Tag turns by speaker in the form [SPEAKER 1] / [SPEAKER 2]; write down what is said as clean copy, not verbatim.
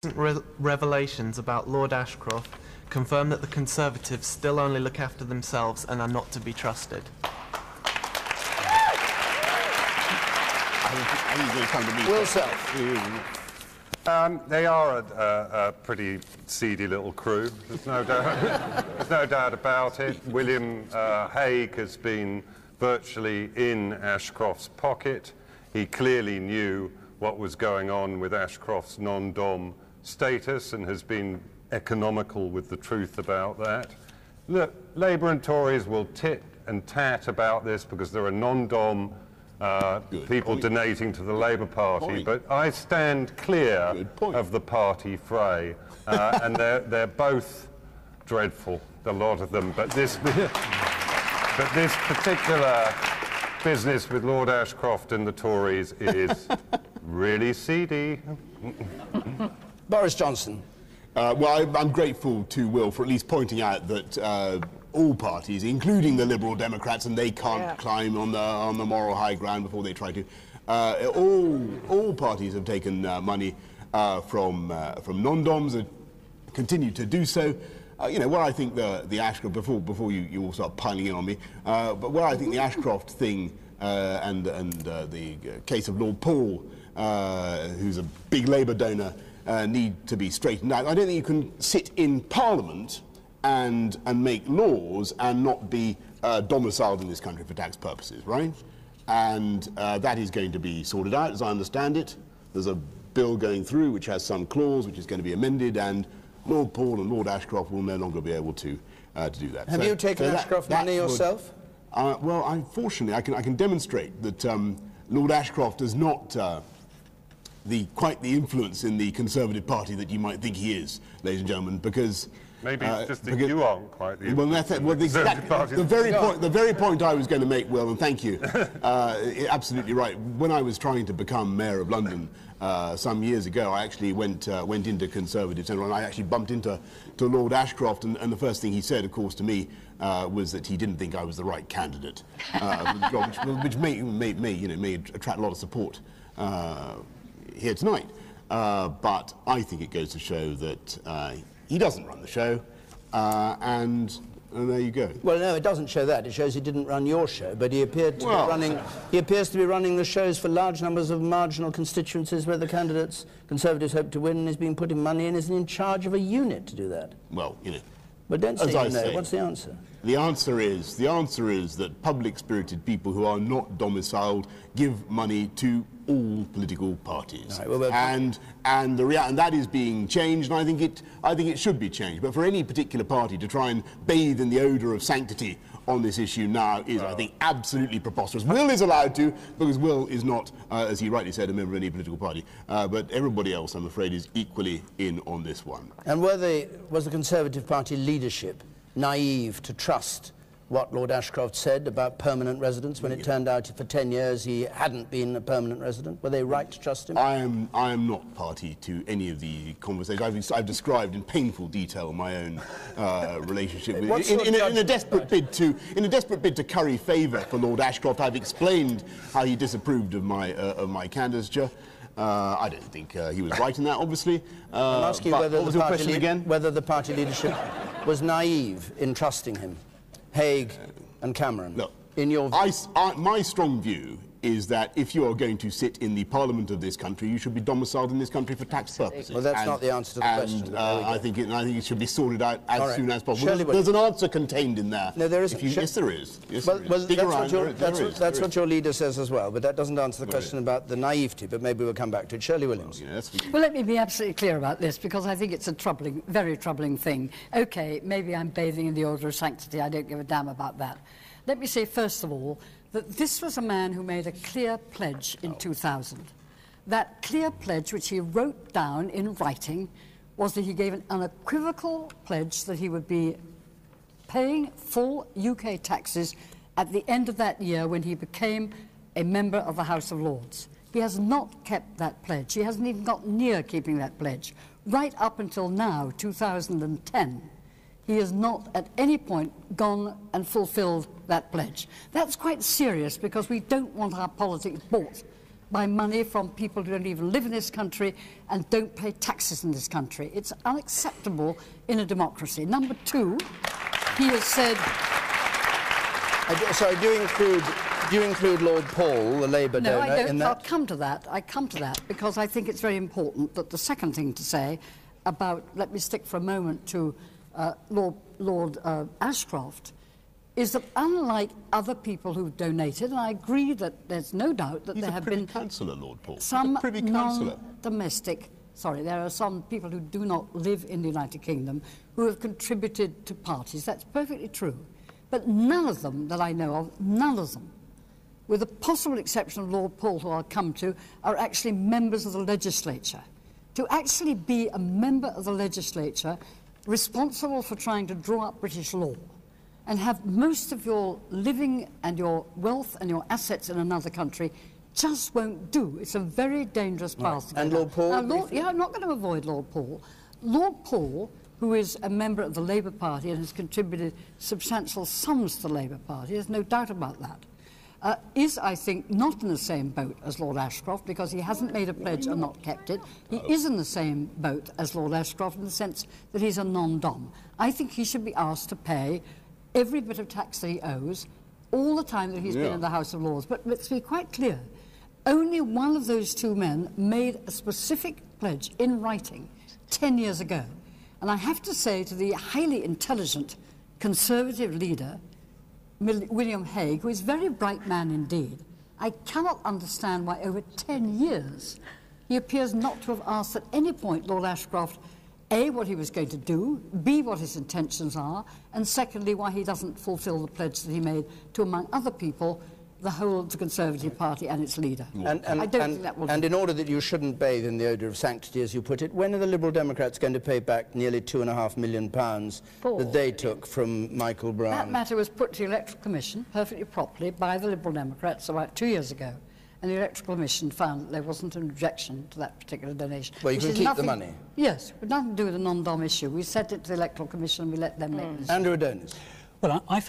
[SPEAKER 1] Revelations about Lord Ashcroft confirm that the Conservatives still only look after themselves and are not to be trusted.
[SPEAKER 2] Will Self.
[SPEAKER 3] They are a pretty seedy little crew. There's no doubt about it. William Hague has been virtually in Ashcroft's pocket. He clearly knew what was going on with Ashcroft's non-dom status and has been economical with the truth about that. Look, Labour and Tories will tit and tat about this because there are non-dom people donating to the Labour Party, but I stand clear of the party fray, and they're both dreadful, a lot of them. But this particular business with Lord Ashcroft and the Tories is really seedy.
[SPEAKER 2] Boris Johnson.
[SPEAKER 4] Well, I'm grateful to Will for at least pointing out that all parties, including the Liberal Democrats, and they can't climb on the moral high ground before they try to. All parties have taken money from non-doms and continue to do so. You know, where I think the Ashcroft, before you all start piling in on me, but where I think the Ashcroft thing and the case of Lord Paul, who's a big Labour donor, need to be straightened out. I don't think you can sit in Parliament and make laws and not be domiciled in this country for tax purposes, right? And that is going to be sorted out, as I understand it. There's a bill going through which has some clause which is going to be amended, and Lord Paul and Lord Ashcroft will no longer be able to do that.
[SPEAKER 2] Have you taken Ashcroft money yourself?
[SPEAKER 4] Well, unfortunately, I can demonstrate that Lord Ashcroft is not quite the influence in the Conservative Party that you might think he is, ladies and gentlemen, because
[SPEAKER 3] maybe just that you aren't quite the
[SPEAKER 4] the very point I was going to make, Will, and thank you. Absolutely right. When I was trying to become Mayor of London some years ago, I actually went into Conservative Centre, and I actually bumped into Lord Ashcroft, and the first thing he said, of course, to me was that he didn't think I was the right candidate, which may attract a lot of support here tonight. But I think it goes to show that he doesn't run the show, and there you go.
[SPEAKER 2] Well, no, it doesn't show that. It shows he didn't run your show, but he appeared to be running. He appears to be running the shows for large numbers of marginal constituencies where the candidates, Conservatives, hope to win, and is being put in money and is in charge of a unit to do that.
[SPEAKER 4] Well, you know.
[SPEAKER 2] But don't say you know. What's the answer?
[SPEAKER 4] The answer is that public-spirited people who are not domiciled give money to all political parties,
[SPEAKER 2] right, well,
[SPEAKER 4] and that is being changed, and I think it should be changed. But for any particular party to try and bathe in the odour of sanctity on this issue now is, I think, absolutely preposterous. Will is allowed to, because Will is not, as he rightly said, a member of any political party. But everybody else, I'm afraid, is equally in on this one.
[SPEAKER 2] And was the Conservative Party leadership naive to trust what Lord Ashcroft said about permanent residence when it turned out for 10 years he hadn't been a permanent resident? Were they right to trust him?
[SPEAKER 4] I am not party to any of the conversations. I've described in painful detail my own relationship with in a desperate bid to curry favour for Lord Ashcroft. I've explained how he disapproved of my candidature. I don't think he was right in that, obviously.
[SPEAKER 2] I'll ask you whether the party leadership was naive in trusting him. Hague and Cameron.
[SPEAKER 4] Look,
[SPEAKER 2] in your view?
[SPEAKER 4] my strong view is that if you are going to sit in the Parliament of this country, you should be domiciled in this country for tax purposes.
[SPEAKER 2] Well, that's not the answer to the question.
[SPEAKER 4] I think it should be sorted out as soon as possible. There's an answer contained in there.
[SPEAKER 2] No, there isn't.
[SPEAKER 4] Yes, there is. Yes,
[SPEAKER 2] well,
[SPEAKER 4] that's
[SPEAKER 2] what your leader says as well, but that doesn't answer the question about the naivety, but maybe we'll come back to it. Shirley Williams.
[SPEAKER 5] Well, let me be absolutely clear about this, because I think it's a troubling, very troubling thing. OK, maybe I'm bathing in the order of sanctity. I don't give a damn about that. Let me say, first of all, that this was a man who made a clear pledge in 2000. That clear pledge, which he wrote down in writing, was that he gave an unequivocal pledge that he would be paying full UK taxes at the end of that year when he became a member of the House of Lords. He has not kept that pledge. He hasn't even got near keeping that pledge. Right up until now, 2010, he has not at any point gone and fulfilled that pledge. That's quite serious, because we don't want our politics bought by money from people who don't even live in this country and don't pay taxes in this country. It's unacceptable in a democracy. Number two, he has said...
[SPEAKER 2] Sorry, do you include Lord Paul, the Labour donor,
[SPEAKER 5] No, I don't.
[SPEAKER 2] in that?
[SPEAKER 5] I'll come to that. I come to that because I think it's very important that the second thing to say about, let me stick for a moment to Lord Ashcroft, is that unlike other people who've donated, and I agree that there's no doubt that there have been
[SPEAKER 4] Councillor, Lord Paul.
[SPEAKER 5] some
[SPEAKER 4] Privy Councillor.
[SPEAKER 5] non-domestic, sorry, there are some people who do not live in the United Kingdom who have contributed to parties. That's perfectly true. But none of them that I know of, none of them, with the possible exception of Lord Paul, who I'll come to, are actually members of the legislature. To actually be a member of the legislature responsible for trying to draw up British law and have most of your living and your wealth and your assets in another country just won't do. It's a very dangerous path.
[SPEAKER 2] And Lord Paul?
[SPEAKER 5] Now, yeah, I'm not going to avoid Lord Paul. Lord Paul, who is a member of the Labour Party and has contributed substantial sums to the Labour Party, there's no doubt about that, is, I think, not in the same boat as Lord Ashcroft because he hasn't made a pledge and not kept it. He is in the same boat as Lord Ashcroft in the sense that he's a non-dom. I think he should be asked to pay every bit of tax that he owes all the time that he's been in the House of Lords. But let's be quite clear. Only one of those two men made a specific pledge in writing 10 years ago. And I have to say to the highly intelligent Conservative leader, William Hague, who is a very bright man indeed, I cannot understand why over 10 years he appears not to have asked at any point Lord Ashcroft, A, what he was going to do, B, what his intentions are, and secondly, why he doesn't fulfil the pledge that he made to, among other people, the whole of the Conservative Party and its leader. I don't think that will do.
[SPEAKER 2] And in order that you shouldn't bathe in the odour of sanctity, as you put it, when are the Liberal Democrats going to pay back nearly £2.5 million that they took from Michael Brown?
[SPEAKER 5] That matter was put to the Electoral Commission perfectly properly by the Liberal Democrats about 2 years ago. And the Electoral Commission found that there wasn't an objection to that particular donation.
[SPEAKER 2] Well, you can keep the money?
[SPEAKER 5] Yes, with nothing to do with the non-dom issue. We sent it to the Electoral Commission and we let them make the decision.
[SPEAKER 2] Andrew Adonis.
[SPEAKER 6] Well, I